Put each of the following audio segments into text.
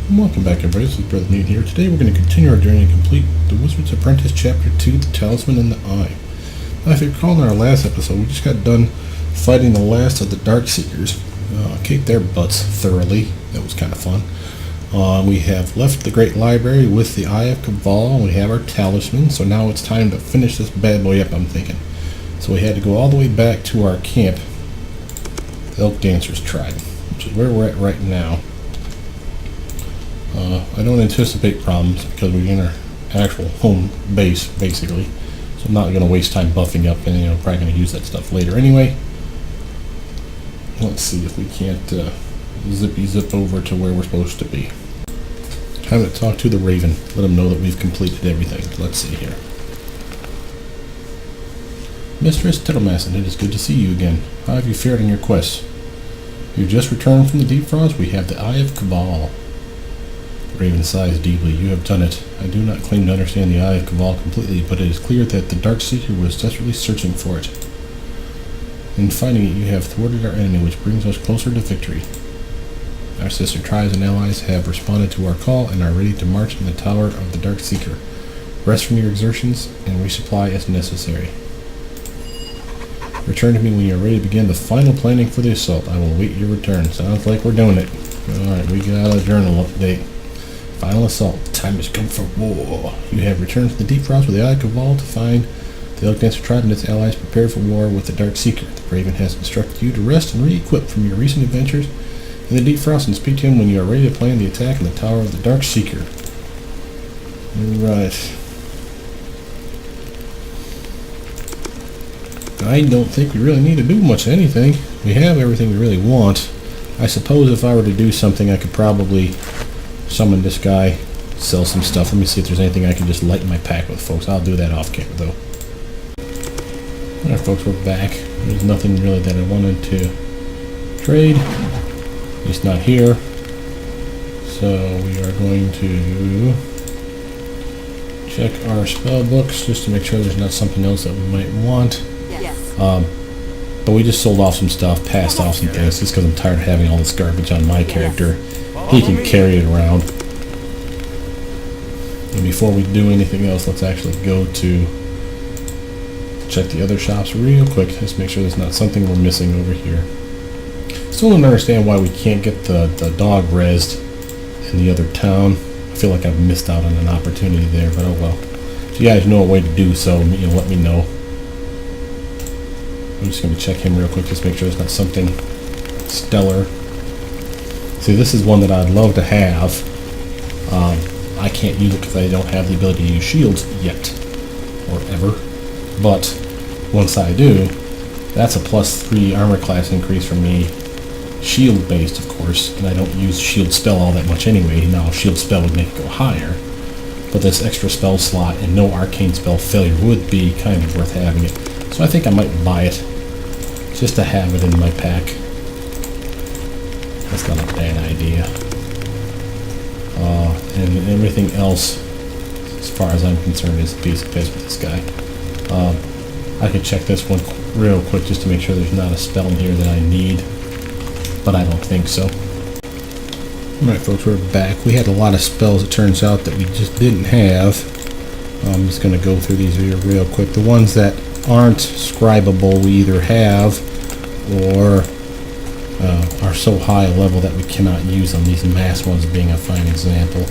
Welcome back, everybody. This is Brothermutant here. Today we're going to continue our journey and complete The Wizard's Apprentice Chapter 2, The Talisman the Eye. Now, if you recall in our last episode, we just got done fighting the last of the Dark Seekers. Kicked their butts thoroughly. That was kind of fun. We have left the Great Library with the Eye of Cabal. We have our Talisman, so now it's time to finish this bad boy up, I'm thinking. So we had to go all the way back to our camp, the Elk Dancers Tribe, which is where we're at right now. I don't anticipate problems because we're in our actual home base, basically. So I'm not going to waste time buffing up, and probably going to use that stuff later anyway. Let's see if we can't zippy zip over to where we're supposed to be. Time to talk to the Raven. Let him know that we've completed everything. Let's see here. Mistress Talisman, it is good to see you again. How have you fared on your quest? You've just returned from the Deep Frost. We have the Eye of Cabal. Raven sighs deeply. You have done it. I do not claim to understand the Eye of Cabal completely, but it is clear that the Dark Seeker was desperately searching for it. In finding it, you have thwarted our enemy, which brings us closer to victory. Our sister tribes and allies have responded to our call and are ready to march in the Tower of the Dark Seeker. Rest from your exertions and resupply as necessary. Return to me when you are ready to begin the final planning for the assault. I will await your return. Sounds like we're doing it. Alright, we got a journal update. Final assault. The time has come for war. You have returned to the Deep Frost with the Eye of Cabal to find the Elk Dancer Tribe and its allies prepared for war with the Dark Seeker. The Raven has instructed you to rest and re-equip from your recent adventures in the Deep Frost and speak to him when you are ready to plan the attack in the Tower of the Dark Seeker. Alright. I don't think we really need to do much of anything. We have everything we really want. I suppose if I were to do something, I could probably summon this guy, sell some stuff. Let me see if there's anything I can just lighten my pack with, folks. I'll do that off camera, though. Alright, folks, we're back. There's nothing really that I wanted to trade. At least not here. So we are going to check our spell books just to make sure there's not something else that we might want. But we just sold off some stuff, passed off some things, just because I'm tired of having all this garbage on my character. He can carry it around. And before we do anything else, let's actually go to check the other shops real quick, just make sure there's not something we're missing over here. Still don't understand why we can't get the dog rezzed in the other town. I feel like I've missed out on an opportunity there, but oh well. If you guys know a way to do so, let me know. I'm just going to check him real quick, just make sure there's not something stellar. See, this is one that I'd love to have. I can't use it because I don't have the ability to use shields yet, or ever. But once I do, that's a +3 armor class increase for me. Shield based, of course, and I don't use shield spell all that much anyway. Now, shield spell would make it go higher. But this extra spell slot and no arcane spell failure would be kind of worth having it. So I think I might buy it, just to have it in my pack. That's not a bad idea. And everything else, as far as I'm concerned, is a piece of piss with this guy. I could check this one real quick just to make sure there's not a spell in here that I need, but I don't think so. Alright, folks, we're back. We had a lot of spells, it turns out, that we just didn't have. I'm just going to go through these here real quick. The ones that aren't scribable we either have or are so high a level that we cannot use them. These mass ones being a fine example.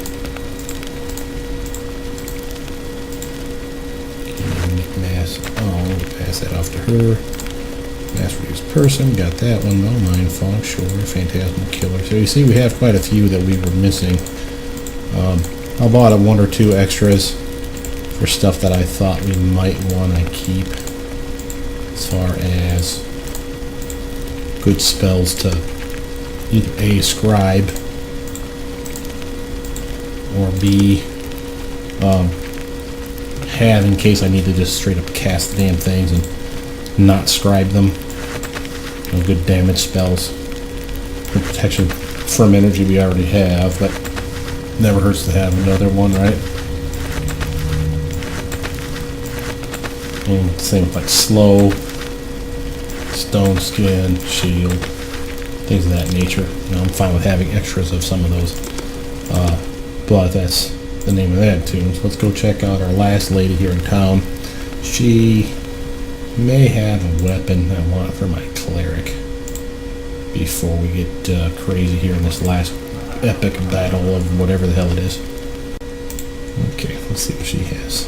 Mass. Oh, we'll pass that off to her. Mass reused person. Got that one though. Mind Fog. Sure. Phantasmal Killer. So you see we have quite a few that we were missing. I bought one or two extras for stuff that I thought we might want to keep, as far as good spells to either A, scribe, or B, have in case I need to just straight up cast the damn things and not scribe them. Good damage spells. Good protection from energy we already have, but never hurts to have another one, right? And same with like slow, stone skin, shield, things of that nature. I'm fine with having extras of some of those. But that's the name of that tune. So let's go check out our last lady here in town. She may have a weapon I want for my cleric before we get crazy here in this last epic battle of whatever the hell it is. Okay, let's see what she has.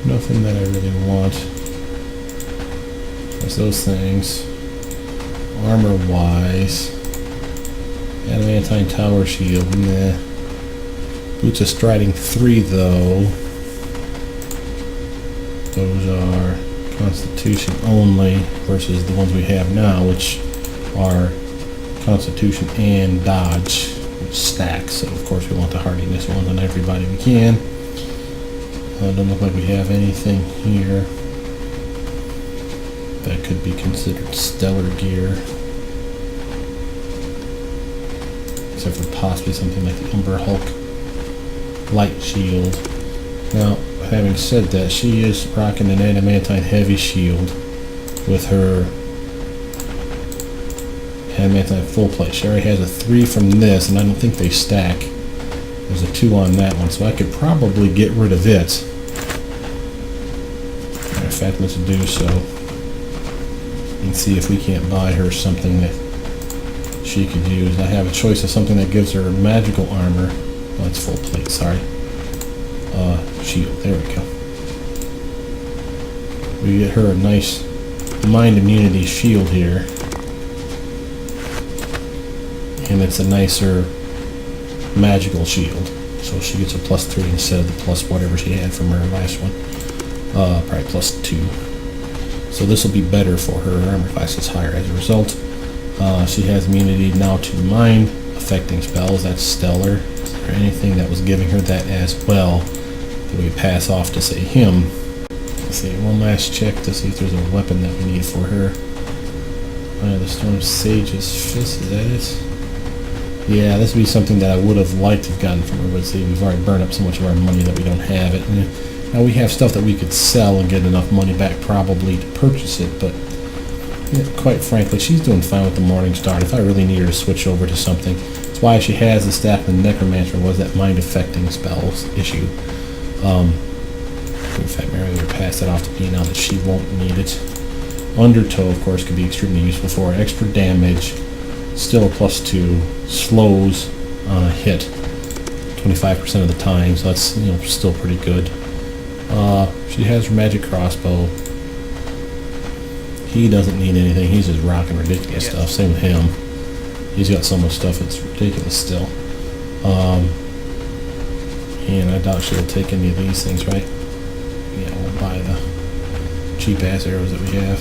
Nothing that I really want. There's those things. Armor-wise, adamantine tower shield, nah. Boots of Striding 3, though. Those are Constitution only versus the ones we have now, which are Constitution and Dodge, which stack. So, of course, we want the hardiness ones on everybody we can. Doesn't look like we have anything here that could be considered stellar gear. Except for possibly something like the Umber Hulk light shield. Now, having said that, she is rocking an adamantine heavy shield with her adamantine full plate. She already has a 3 from this, and I don't think they stack. There's a 2 on that one, so I could probably get rid of it. Matter of fact, let's do so. And see if we can't buy her something that she could use. I have a choice of something that gives her magical armor. Oh, it's full plate, sorry. Shield, there we go. We get her a nice mind immunity shield here. And it's a nicer magical shield. So she gets a +3 instead of the plus whatever she had from her last one. Probably +2. So this will be better for her. Her armor class is higher as a result. She has immunity now to mind affecting spells. That's stellar. Is there anything that was giving her that as well that we pass off to say him? Let's see, one last check to see if there's a weapon that we need for her. The Stone of Sage's Fist, is that it? Yeah, this would be something that I would have liked to have gotten from her, but see, we've already burned up so much of our money that we don't have it. And now we have stuff that we could sell and get enough money back probably to purchase it, but yeah, quite frankly, she's doing fine with the Morning Star. If I really need her to switch over to something, that's why she has the Staff of the Necromancer, was that mind-affecting spells issue. In fact, maybe we'll pass that off to me now that she won't need it. Undertow, of course, could be extremely useful for her. Extra damage, still a +2, slows on a hit 25% of the time, so that's, you know, still pretty good. She has her magic crossbow. He doesn't need anything. He's just rocking ridiculous stuff. Same with him. He's got so much stuff, it's ridiculous still. And I doubt she'll take any of these things, right? Yeah, we'll buy the cheap-ass arrows that we have.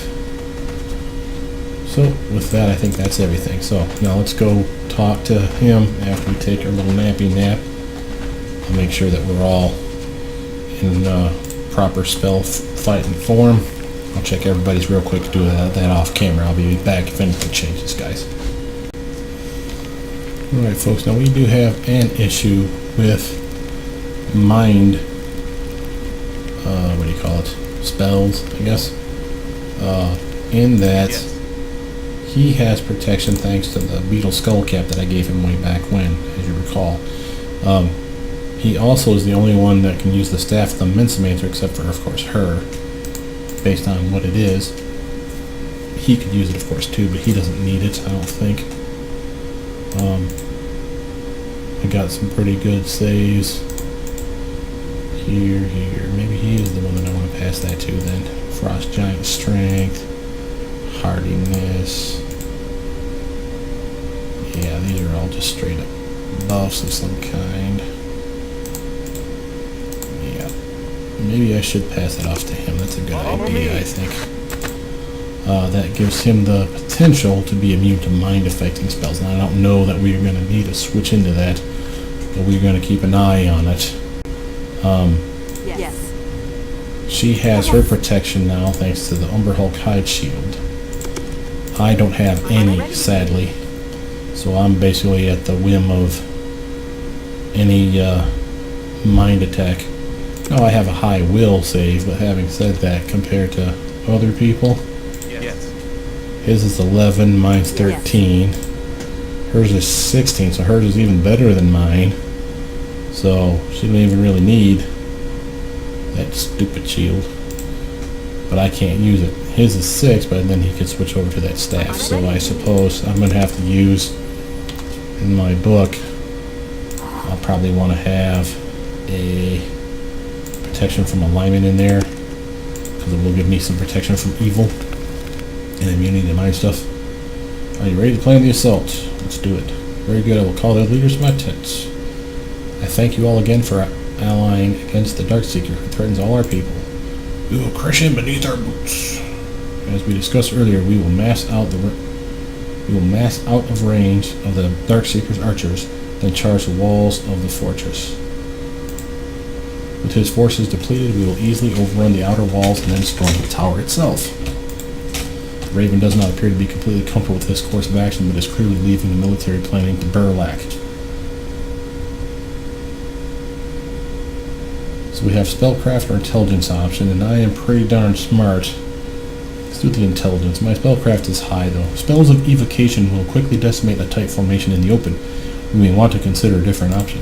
So, with that, I think that's everything. So, now let's go talk to him after we take our little nappy nap. I'll make sure that we're all in proper spell fighting form. I'll check everybody's real quick to do that off camera. I'll be back if anything changes, guys. Alright, folks, now we do have an issue with mind, what do you call it? Spells, I guess. In that he has protection thanks to the beetle skull cap that I gave him way back when, as you recall. He also is the only one that can use the Staff of the Necromancer, except for, of course, her. Based on what it is. He could use it, of course, too, but he doesn't need it, I don't think. I got some pretty good saves. Here. Maybe he is the one that I want to pass that to then. Frost Giant Strength. Hardiness. Yeah, these are all just straight up buffs of some kind. Yeah. Maybe I should pass it off to him. That's a good idea, I think. That gives him the potential to be immune to mind-affecting spells. Now, I don't know that we're going to need to switch into that, but we're going to keep an eye on it. Yes. She has her protection now thanks to the Umber Hulk hide shield. I don't have any, sadly, so I'm basically at the whim of any mind attack. Now I have a high will save, but having said that, compared to other people, his is 11, mine's 13. Hers is 16, so hers is even better than mine. So she don't even really need that stupid shield. But I can't use it. His is 6, but then he could switch over to that staff. So I suppose I'm going to have to use, in my book, I'll probably want to have a protection from alignment in there, because it will give me some protection from evil and immunity to mind stuff. Are you ready to plan the assault? Let's do it. Very good. I will call the leaders to my tents. I thank you all again for allying against the Darkseeker who threatens all our people. We will crush him beneath our boots. As we discussed earlier, we will mass out of range of the Darkseeker's archers, then charge the walls of the fortress. With his forces depleted, we will easily overrun the outer walls and then storm the tower itself. The Raven does not appear to be completely comfortable with this course of action, but is clearly leaving the military planning to Burlak. So we have spellcraft or intelligence option, and I am pretty darn smart. Let's do the intelligence. My spellcraft is high though. Spells of evocation will quickly decimate a tight formation in the open. We may want to consider a different option.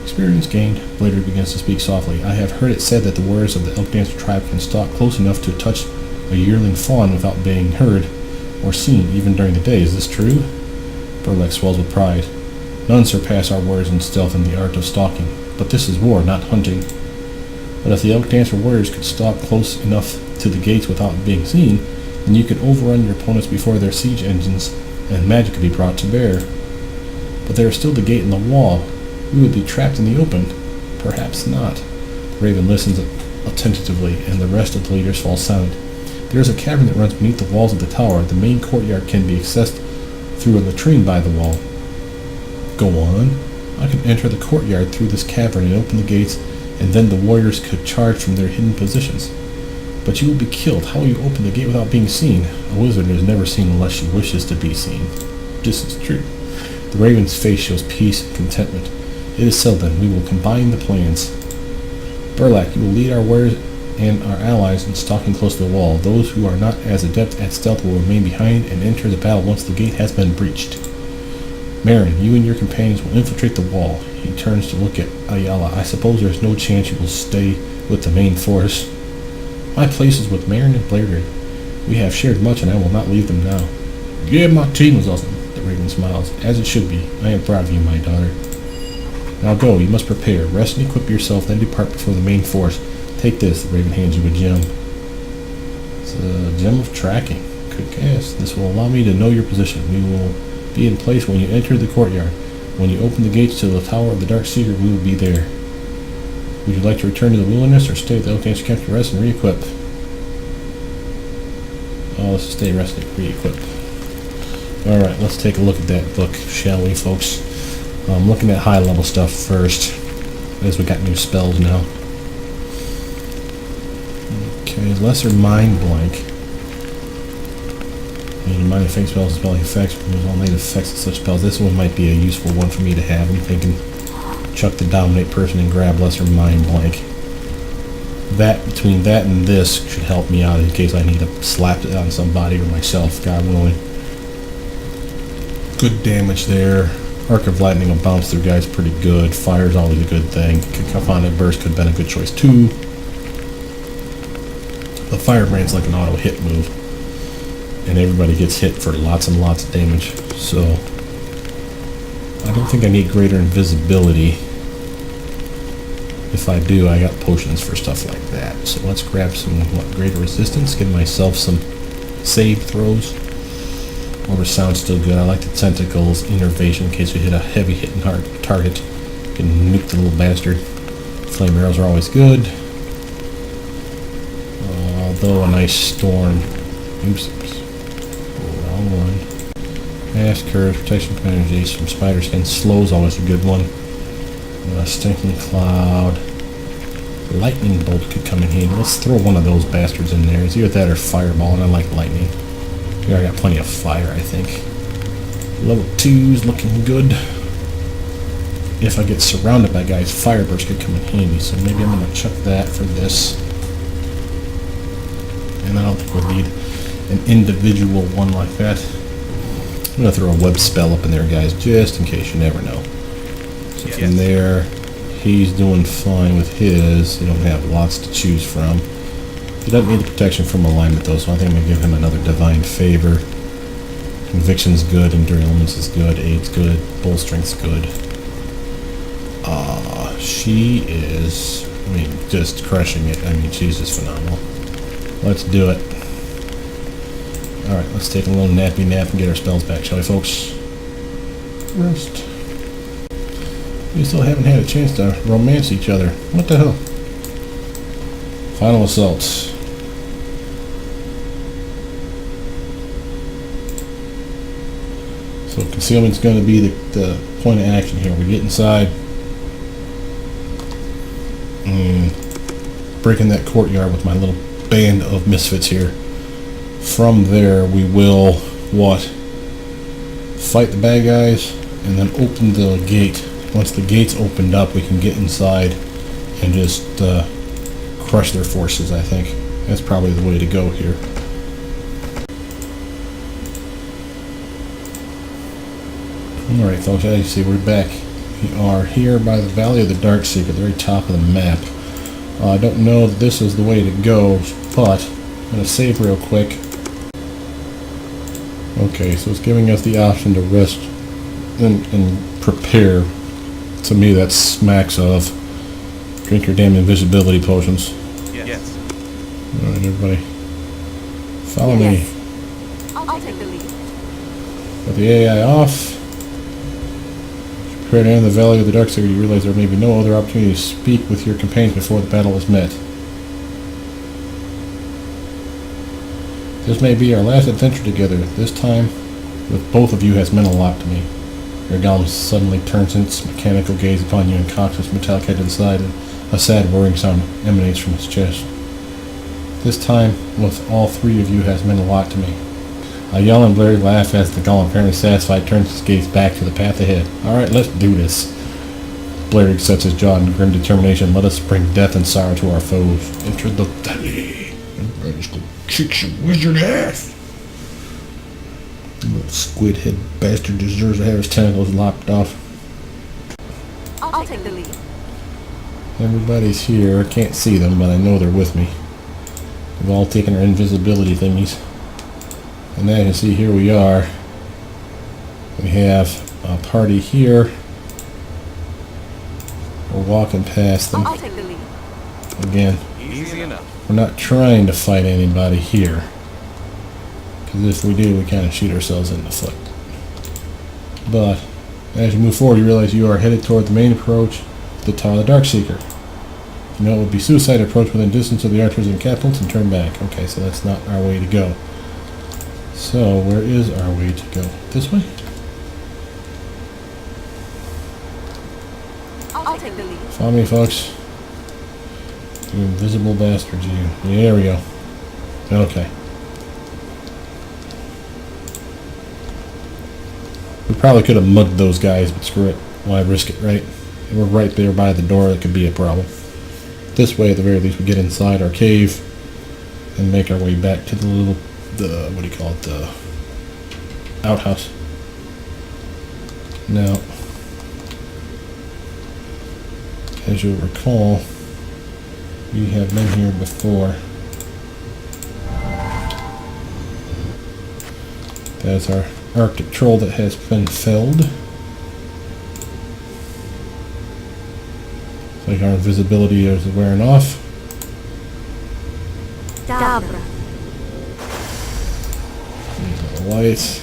Experience gained. Blader begins to speak softly. I have heard it said that the warriors of the Elk Dancer tribe can stalk close enough to touch a yearling fawn without being heard or seen, even during the day. Is this true? Burlak swells with pride. None surpass our warriors in stealth and the art of stalking. But this is war, not hunting. But if the Elk Dancer warriors could stalk close enough to the gates without being seen, then you could overrun your opponents before their siege engines, and magic could be brought to bear. But there is still the gate and the wall. We would be trapped in the open. Perhaps not. The Raven listens attentively, and the rest of the leaders fall silent. There is a cavern that runs beneath the walls of the tower. The main courtyard can be accessed through a latrine by the wall. Go on. I can enter the courtyard through this cavern and open the gates, and then the warriors could charge from their hidden positions. But you will be killed. How will you open the gate without being seen? A wizard is never seen unless she wishes to be seen. This is true. The Raven's face shows peace and contentment. It is so then. We will combine the plans. Burlak, you will lead our warriors and our allies in stalking close to the wall. Those who are not as adept at stealth will remain behind and enter the battle once the gate has been breached. Marin, you and your companions will infiltrate the wall. He turns to look at Ayala. I suppose there is no chance you will stay with the main force. My place is with Marin and Blader. We have shared much, and I will not leave them now. Yeah, my team was awesome. The Raven smiles. As it should be. I am proud of you, my daughter. Now go. You must prepare. Rest and equip yourself, then depart before the main force. Take this. The Raven hands you a gem. It's a gem of tracking. Good guess. This will allow me to know your position. We will be in place when you enter the courtyard. When you open the gates to the Tower of the Darkseeker, we will be there. Would you like to return to the wilderness or stay at the Elk Dancer camp to rest and re-equip? Oh, let's stay, rest, and re-equip. Alright, let's take a look at that book, shall we, folks? I'm looking at high-level stuff first, as we got new spells now. Okay, Lesser Mind Blank. Mind effect spells and spelling effects, remove all negative effects of such spells. This one might be a useful one for me to have. I'm thinking chuck the dominate person and grab Lesser Mind Blank. That, between that and this, should help me out in case I need to slap it on somebody or myself, God willing. Good damage there. Arc of Lightning will bounce through guys pretty good. Fire's always a good thing. Confounded Burst could have been a good choice too. The Firebrand's like an auto hit move. And everybody gets hit for lots and lots of damage, so I don't think I need greater invisibility. If I do, I got potions for stuff like that. So let's grab some greater resistance, give myself some save throws. Over sound's still good. I like the tentacles, innervation in case we hit a heavy hitting target. Can nuke the little bastard. Flame arrows are always good. Although a nice storm. Oops. Wrong one. Mass curve, protection from energies from spider skin. Slow's always a good one. Stinking cloud. Lightning bolt could come in handy. Let's throw one of those bastards in there. It's either that or fireball, and I like lightning. Here I got plenty of fire, I think. Level 2's looking good. If I get surrounded by guys, fire burst could come in handy, so maybe I'm going to chuck that for this. And I don't think we'll need an individual one like that. I'm going to throw a web spell up in there, guys, just in case. You never know. So in there. He's doing fine with his. You don't have lots to choose from. He doesn't need the protection from alignment though, so I think I'm going to give him another divine favor. Conviction's good, Enduring Elements is good, Aid's good, Bull Strength's good. She is, I mean, just crushing it. I mean, she's just phenomenal. Let's do it. Alright, let's take a little nappy nap and get our spells back, shall we, folks? Rest. We still haven't had a chance to romance each other. What the hell? Final assaults. So concealment's going to be the point of action here. We get inside and break in that courtyard with my little band of misfits here. From there we will, fight the bad guys and then open the gate. Once the gate's opened up, we can get inside and just crush their forces, I think. That's probably the way to go here. Alright folks, as you see, we're back. We are here by the Valley of the Darkseeker, at the very top of the map. I don't know that this is the way to go, but I'm going to save real quick. Okay, so it's giving us the option to rest and prepare. To me, that smacks of drink your damn invisibility potions. Yes. Alright, everybody. Follow me. I'll take the lead. Put the AI off. Prepare to enter the Valley of the Darkseeker. You realize there may be no other opportunity to speak with your companions before the battle is met. This may be our last adventure together. This time, with both of you has meant a lot to me. Your golem suddenly turns its mechanical gaze upon you and cocks its metallic head to the side, and a sad whirring sound emanates from its chest. This time, with all three of you has meant a lot to me. A yell and blurry laugh as the golem, apparently satisfied, turns its gaze back to the path ahead. Alright, let's do this. Blurry sets his jaw in grim determination. Let us bring death and sorrow to our foes. Enter the valley. I'm just gonna kick your wizard ass. The little squid head bastard deserves to have his tentacles lopped off. I'll take the lead. Everybody's here. I can't see them, but I know they're with me. They've all taken our invisibility thingies. And as you see, here we are. We have a party here. We're walking past them. I'll take the lead. Again, Easy enough. we're not trying to fight anybody here. Because if we do, we kind of shoot ourselves in the foot. But, as you move forward, you realize you are headed toward the main approach to the Tower of the Darkseeker. You know, it would be suicide to approach within distance of the archers and catapults and turn back. Okay, so that's not our way to go. So, where is our way to go? This way? I'll take the lead. Follow me, folks. You invisible bastards, you. Yeah, there we go. Okay. We probably could have mugged those guys, but screw it. Why risk it, right? We're right there by the door. That could be a problem. This way, at the very least, we get inside our cave and make our way back to the little, what do you call it, the outhouse. Now, as you'll recall, we have been here before. That's our Arctic troll that has been felled. It's like our invisibility is wearing off. Dabra. The lights.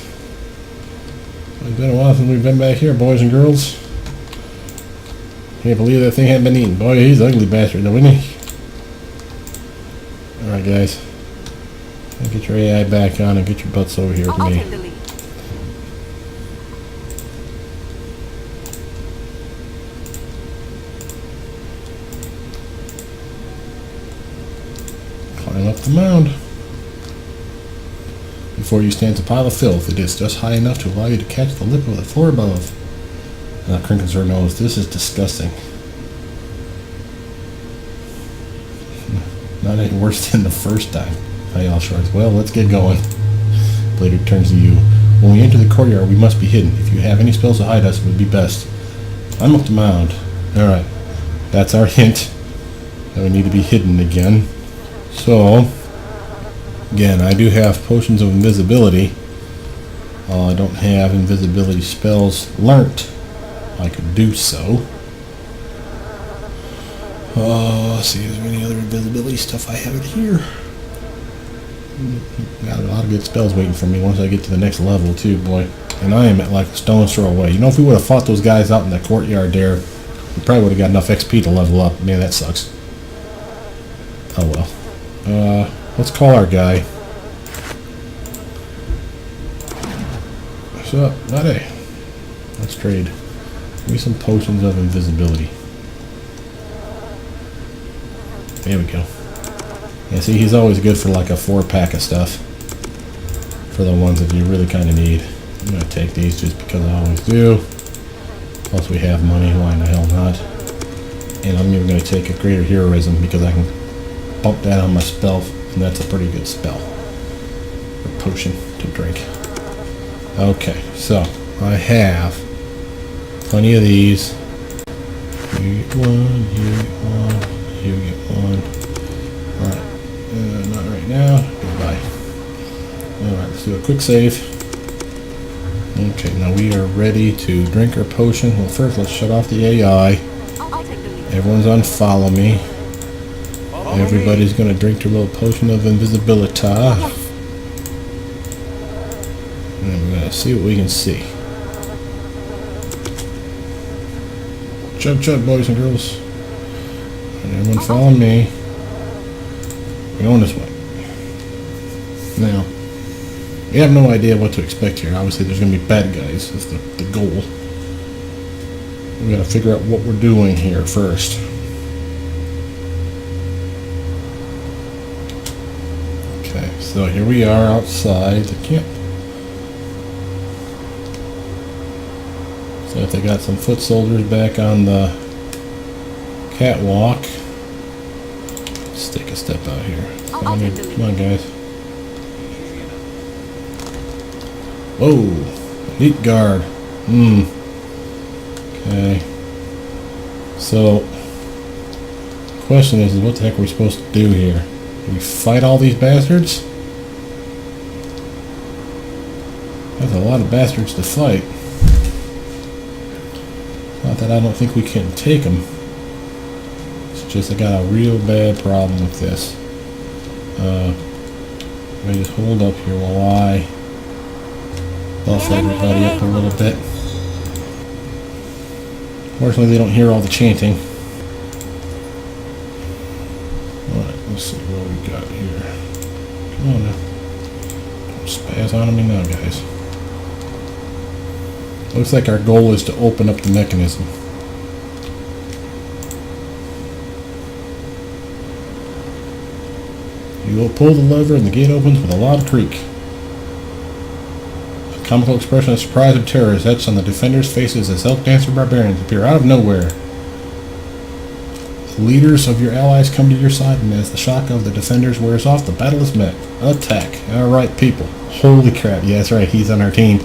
It's been a while since we've been back here, boys and girls. Can't believe that thing hadn't been eaten. Boy, he's an ugly bastard, though, isn't he? Alright, guys. Get your AI back on and get your butts over here to I'll me. take the lead. Climb up the mound. Before you stands a pile of filth. It is just high enough to allow you to catch the lip of the floor above. Now crinkles her nose. This is disgusting. Not any worse than the first time. All shrugs. Well, let's get going. Blader turns to you. When we enter the courtyard, we must be hidden. If you have any spells to hide us, it would be best. I'm up the mound. Alright. That's our hint. That we need to be hidden again. So, again, I do have potions of invisibility. I don't have invisibility spells learnt. I could do so. Let's see, is there any other invisibility stuff I have in here? Got a lot of good spells waiting for me once I get to the next level too, boy. And I am at like a stone's throw away. You know, if we would have fought those guys out in the courtyard there, we probably would have got enough XP to level up. Man, that sucks. Oh well. Let's call our guy. What's up, buddy? Let's trade. Give me some potions of invisibility. There we go. Yeah, see, he's always good for like a 4-pack of stuff. For the ones that you really kind of need. I'm going to take these just because I always do. Plus we have money, why in the hell not? And I'm even going to take a greater heroism because I can bump that on my spell, and that's a pretty good spell. Or potion to drink. Okay, so I have plenty of these. You get one, you get one, you get one. Alright, not right now. Goodbye. Alright, let's do a quick save. Okay, now we are ready to drink our potion. Well, first let's shut off the AI. I'll take the lead. Everyone's on follow me. Everybody's gonna drink their little potion of invisibility. And we're gonna see what we can see. Chug chug, boys and girls. And everyone follow me. We're going this way. Now, we have no idea what to expect here. Obviously, there's going to be bad guys. That's the goal. We got to figure out what we're doing here first. Okay, so here we are outside the camp. So if they got some foot soldiers back on the catwalk, let's take a step out here. I'll take the lead. Come on, guys. Whoa, elite guard. Okay. So, the question is what the heck are we supposed to do here? Do we fight all these bastards? That's a lot of bastards to fight. Not that I don't think we can take them. It's just I got a real bad problem with this. Let me just hold up here while I buff everybody up a little bit. Fortunately, they don't hear all the chanting. Alright, let's see what we got here. Come on now. Don't spaz on me now, guys. Looks like our goal is to open up the mechanism. You will pull the lever and the gate opens with a loud creak. A comical expression of surprise and terror is etched on the defenders' faces as elk-dancer barbarians appear out of nowhere. The leaders of your allies come to your side, and as the shock of the defenders wears off, the battle is met. Attack. Alright, people. Holy crap. Yeah, that's right. He's on our team.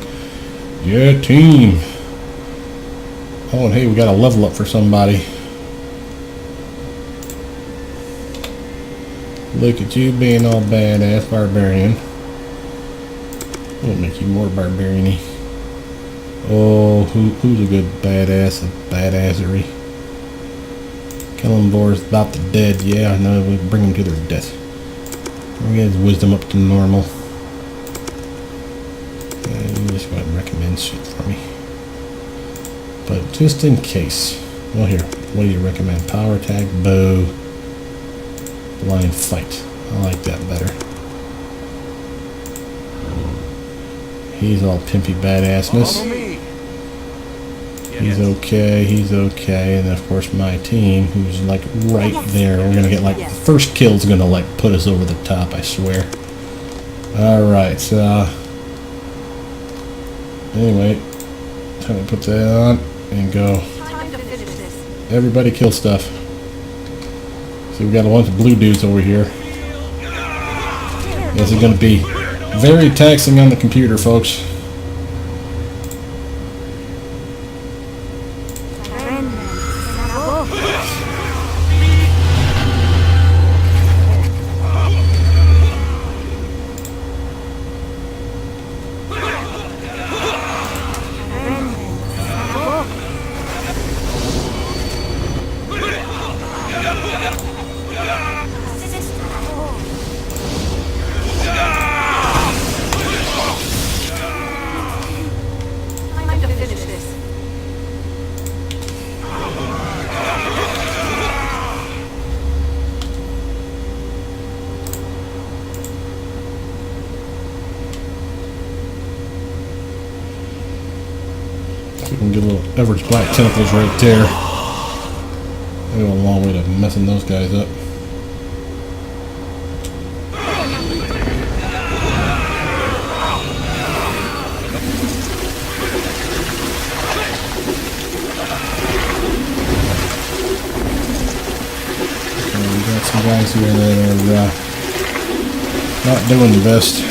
Yeah, team. Oh, and hey, we got a level up for somebody. Look at you being all badass barbarian. We'll make you more barbarian-y. Oh, who's a good badass of badassery? Killing boars about the dead. Yeah, I know. We'll bring them to their death. We'll get his wisdom up to normal. You just go ahead and recommend shit for me. But just in case. Well, here. What do you recommend? Power attack, bow, blind fight. I like that better. He's all pimpy badassness. He's okay, he's okay. And of course my team, who's like right there. We're gonna get like, the first kill's gonna like put us over the top, I swear. Alright, so anyway, time to put that on and go. Time to finish this. Everybody kill stuff. See, we got a bunch of blue dudes over here. This is going to be very taxing on the computer, folks. Everett's black tentacles right there. They go a long way to messing those guys up. Okay, we got some guys here that are not doing the best.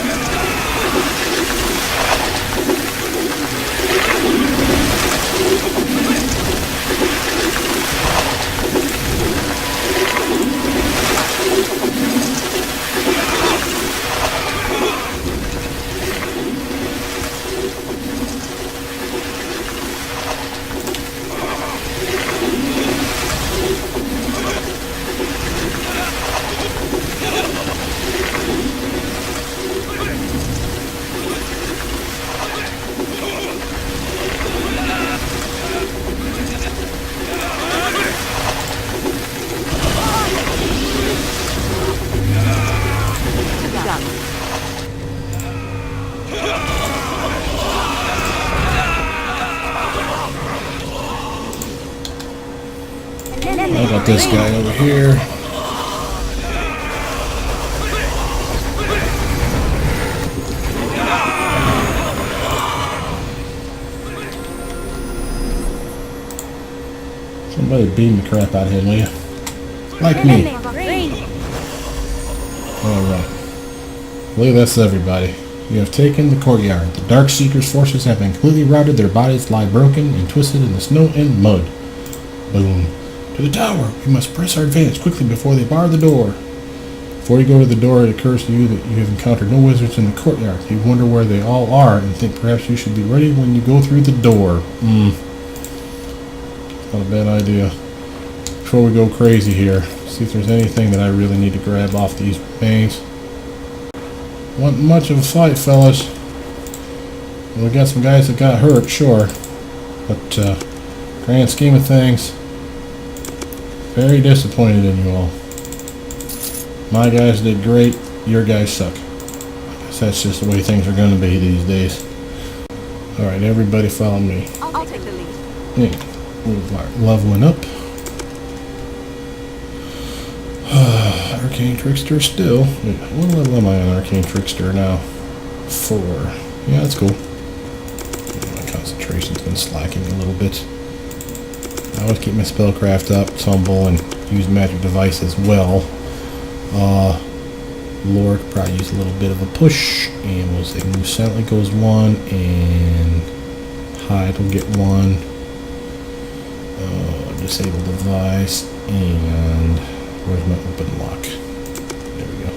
I got this guy over here. Somebody beam the crap out of him, will you? Like me. Alright. I believe that's everybody. You have taken the courtyard. The Dark Seeker's forces have been completely routed. Their bodies lie broken and twisted in the snow and mud. Boom. To the tower. We must press our advance quickly before they bar the door. Before you go to the door, it occurs to you that you have encountered no wizards in the courtyard. You wonder where they all are and think perhaps you should be ready when you go through the door. Not a bad idea. Before we go crazy here, see if there's anything that I really need to grab off these remains. Wasn't much of a fight, fellas. We got some guys that got hurt, sure. But, grand scheme of things, very disappointed in you all. My guys did great, your guys suck. I guess that's just the way things are going to be these days. Alright, everybody follow me. I'll take the lead. Yeah, we're leveling up. Arcane Trickster still. What level am I on Arcane Trickster now? 4. Yeah, that's cool. My concentration's been slacking a little bit. I always keep my spellcraft up, tumble, and use magic device as well. Lore could probably use a little bit of a push, and we'll say move silently goes 1, and hide will get 1. Disable device, and where's my open lock? There we go.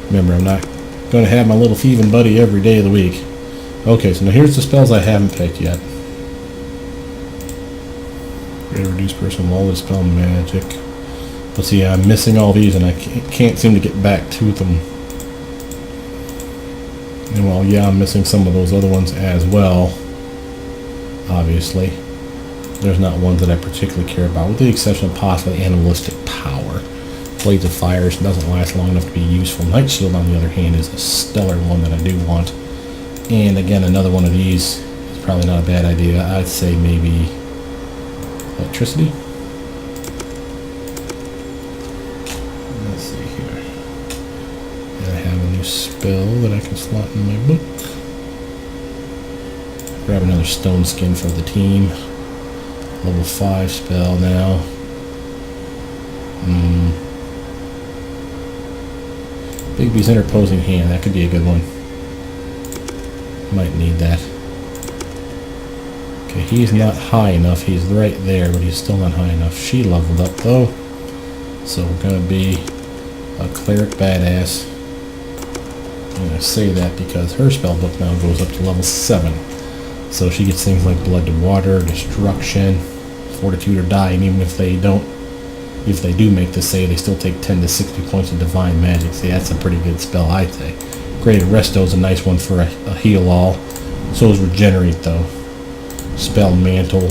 Remember, I'm not going to have my little thieving buddy every day of the week. Okay, so now here's the spells I haven't picked yet. Reduce personal wall, spell magic. But see, I'm missing all these and I can't seem to get back to them. And well, yeah, I'm missing some of those other ones as well. Obviously. There's not ones that I particularly care about, with the exception of possibly Animalistic Power. Blades of Fire doesn't last long enough to be useful. Night Shield, on the other hand, is a stellar one that I do want. And again, another one of these is probably not a bad idea. I'd say maybe Electricity. Let's see here. And I have a new spell that I can slot in my book. Grab another Stone Skin for the team. Level 5 spell now. Bigby's Interposing Hand. That could be a good one. Might need that. Okay, he's not high enough. He's right there, but he's still not high enough. She leveled up, though. So we're going to be a Cleric Badass. I'm going to say that because her spell book now goes up to level 7. So she gets things like Blood to Water, Destruction, Fortitude or Die, and even if they do make the save, they still take 10 to 60 points of Divine Magic. See, that's a pretty good spell, I'd say. Great Arresto is a nice one for a heal all. So is Regenerate, though. Spell Mantle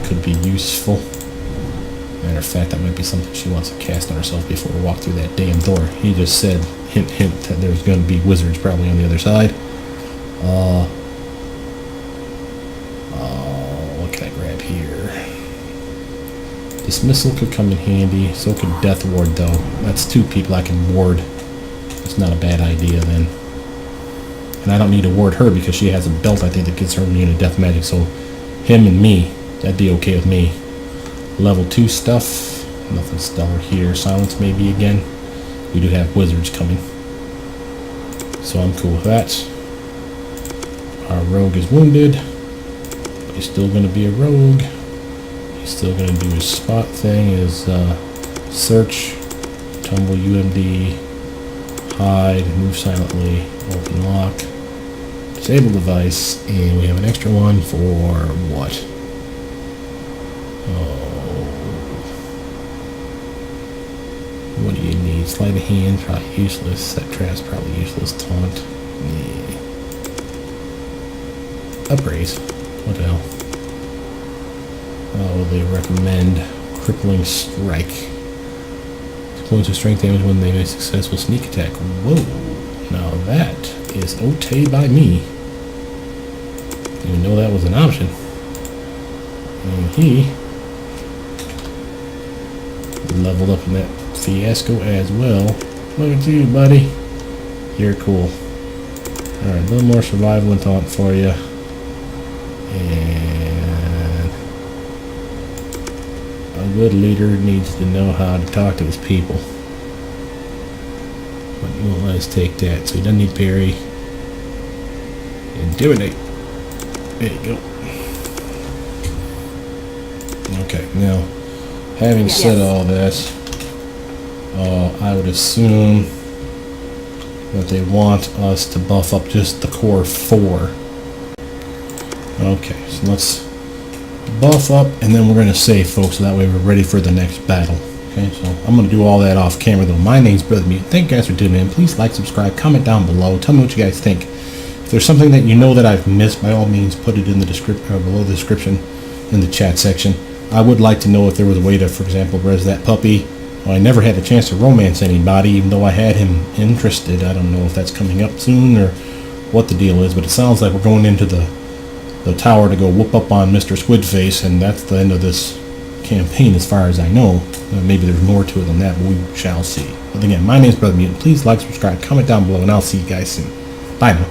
could be useful. Matter of fact, that might be something she wants to cast on herself before we walk through that damn door. He just said, hint, hint, that there's going to be wizards probably on the other side. What can I grab here? Dismissal could come in handy. So could Death Ward, though. That's 2 people I can ward. It's not a bad idea then. And I don't need to ward her because she has a belt, I think, that gives her immune to death magic. So him and me, that'd be okay with me. Level 2 stuff. Nothing stellar here. Silence maybe again. We do have wizards coming. So I'm cool with that. Our rogue is wounded. But he's still going to be a rogue. He's still going to do his spot thing. His search, tumble, UMD, hide, move silently, open lock, disable device, and we have an extra one for what? Oh. What do you need? Sleight of hand, probably useless. Set traps, probably useless. Taunt. Yeah. Upraise. What the hell? Oh, they recommend crippling strike. Points of strength damage when they make a successful sneak attack. Whoa. Now that is okay by me. Didn't even know that was an option. And he leveled up in that fiasco as well. Look at you, buddy. You're cool. Alright, a little more survival and taunt for you. And a good leader needs to know how to talk to his people. But he won't let us take that, so he doesn't need parry. Intimidate. There you go. Okay, now, having said all this, I would assume that they want us to buff up just the core 4. Okay, so let's buff up, and then we're going to save, folks, so that way we're ready for the next battle. Okay, so I'm going to do all that off camera, though. My name's Brothermutant. Thank you guys for tuning in. Please like, subscribe, comment down below. Tell me what you guys think. If there's something that you know that I've missed, by all means, put it in the below the description in the chat section. I would like to know if there was a way to, for example, res that puppy. Well, I never had a chance to romance anybody, even though I had him interested. I don't know if that's coming up soon or what the deal is, but it sounds like we're going into the tower to go whoop up on Mr. Squidface, and that's the end of this campaign as far as I know. Maybe there's more to it than that, but we shall see. But again, my name is Brothermutant. Please like, subscribe, comment down below, and I'll see you guys soon. Bye now.